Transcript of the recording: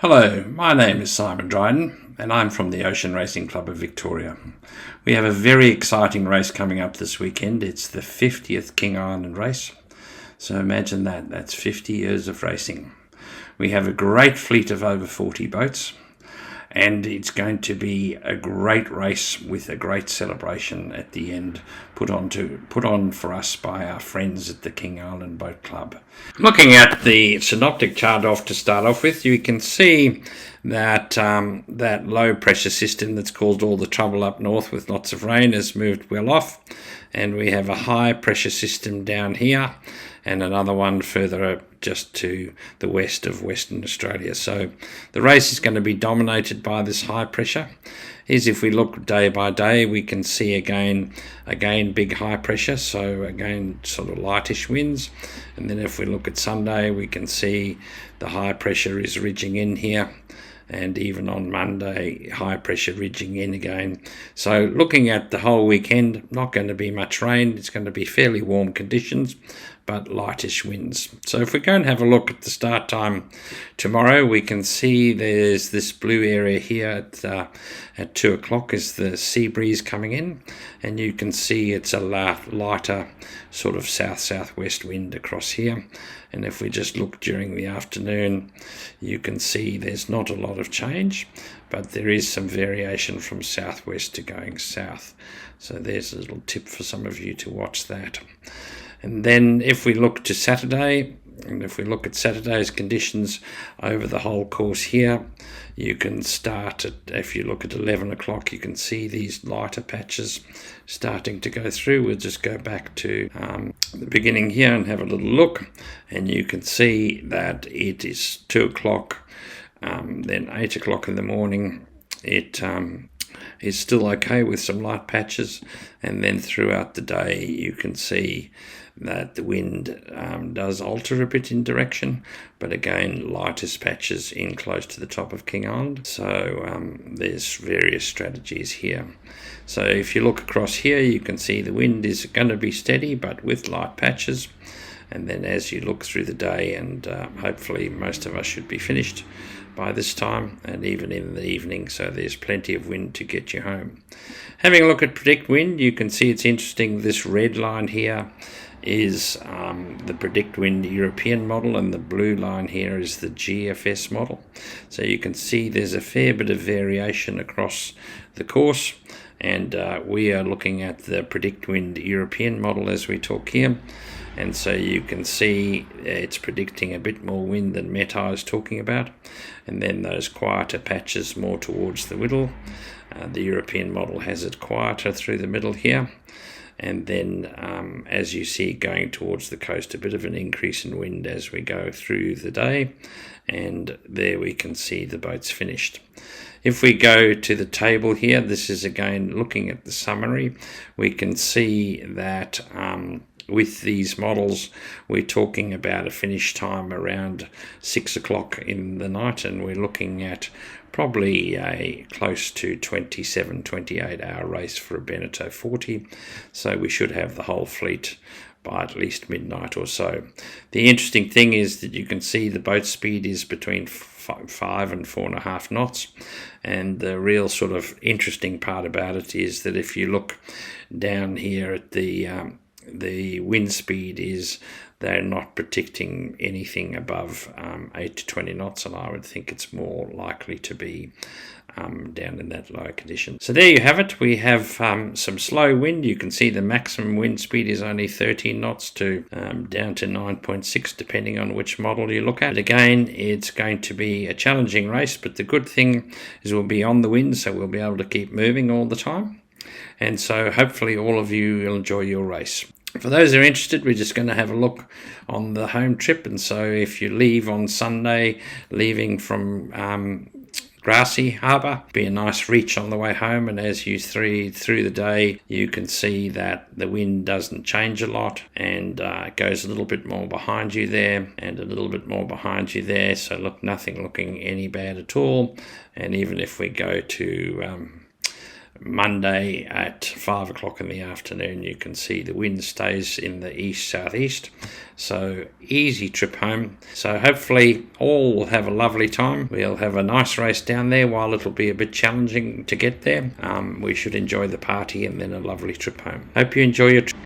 Hello, my name is Simon Dryden and I'm from the Ocean Racing Club of Victoria. We have a very exciting race coming up this weekend. It's the 50th King Island race. So imagine that, that's 50 years of racing. We have a great fleet of over 40 boats and it's going to be a great race with a great celebration at the end put on for us by our friends at the King Island Boat Club. Looking at the synoptic chart to start off with, you can see that that low pressure system that's caused all the trouble up north with lots of rain has moved well off, and we have a high pressure system down here and another one further just to the west of Western Australia. So the race is going to be dominated by this high pressure. If we look day by day, we can see again big high pressure, so again sort of lightish winds. And then if we look at Sunday, we can see the high pressure is ridging in here, and even on Monday, high pressure ridging in again. So looking at the whole weekend, not going to be much rain. It's going to be fairly warm conditions, but lightish winds. So if we go and have a look at the start time tomorrow, we can see there's this blue area here at 2 o'clock is the sea breeze coming in, and you can see it's a lighter sort of south-southwest wind across here. And if we just look during the afternoon, you can see there's not a lot of change, but there is some variation from southwest to going south. So there's a little tip for some of you to watch that. And then if we look to Saturday, and if we look at Saturday's conditions over the whole course here, you can start at, if you look at 11 o'clock, you can see these lighter patches starting to go through. We'll just go back to the beginning here and have a little look, and you can see that it is 2 o'clock, then 8 o'clock in the morning. It is still okay with some light patches, and then throughout the day you can see that the wind does alter a bit in direction, but again lightest patches in close to the top of King Island. So there's various strategies here. So if you look across here, you can see the wind is going to be steady but with light patches. And then as you look through the day, and hopefully most of us should be finished by this time, and even in the evening, so there's plenty of wind to get you home. Having a look at predict wind, you can see it's interesting. This red line here is the predict wind European model, and the blue line here is the GFS model. So you can see there's a fair bit of variation across the course, and we are looking at the predict wind European model as we talk here. And so you can see it's predicting a bit more wind than Meta is talking about, and then those quieter patches more towards the middle. The European model has it quieter through the middle here, and then as you see going towards the coast, a bit of an increase in wind as we go through the day, and there we can see the boats finished. If we go to the table here, this is again looking at the summary. We can see that with these models, we're talking about a finish time around 6 o'clock in the night, and we're looking at probably a close to 28 hour race for a Beneteau 40. So we should have the whole fleet by at least midnight or so. The interesting thing is that you can see the boat speed is between 5 and 4.5 knots, and the real sort of interesting part about it is that if you look down here at the wind speed is they're not predicting anything above 8 to 20 knots, and I would think it's more likely to be down in that lower condition. So there you have it. We have some slow wind. You can see the maximum wind speed is only 13 knots to down to 9.6 depending on which model you look at. But again, it's going to be a challenging race, but the good thing is we'll be on the wind, so we'll be able to keep moving all the time. And so hopefully all of you will enjoy your race. For those who are interested, we're just going to have a look on the home trip. And so if you leave on Sunday, leaving from Grassy Harbour, be a nice reach on the way home, and as you through the day you can see that the wind doesn't change a lot, and it goes a little bit more behind you there and a little bit more behind you there, so nothing looking any bad at all. And even if we go to Monday at 5 o'clock in the afternoon. You can see the wind stays in the east-southeast, so easy trip home. So hopefully all will have a lovely time. We'll have a nice race down there. While it'll be a bit challenging to get there, we should enjoy the party and then a lovely trip home. Hope you enjoy your trip.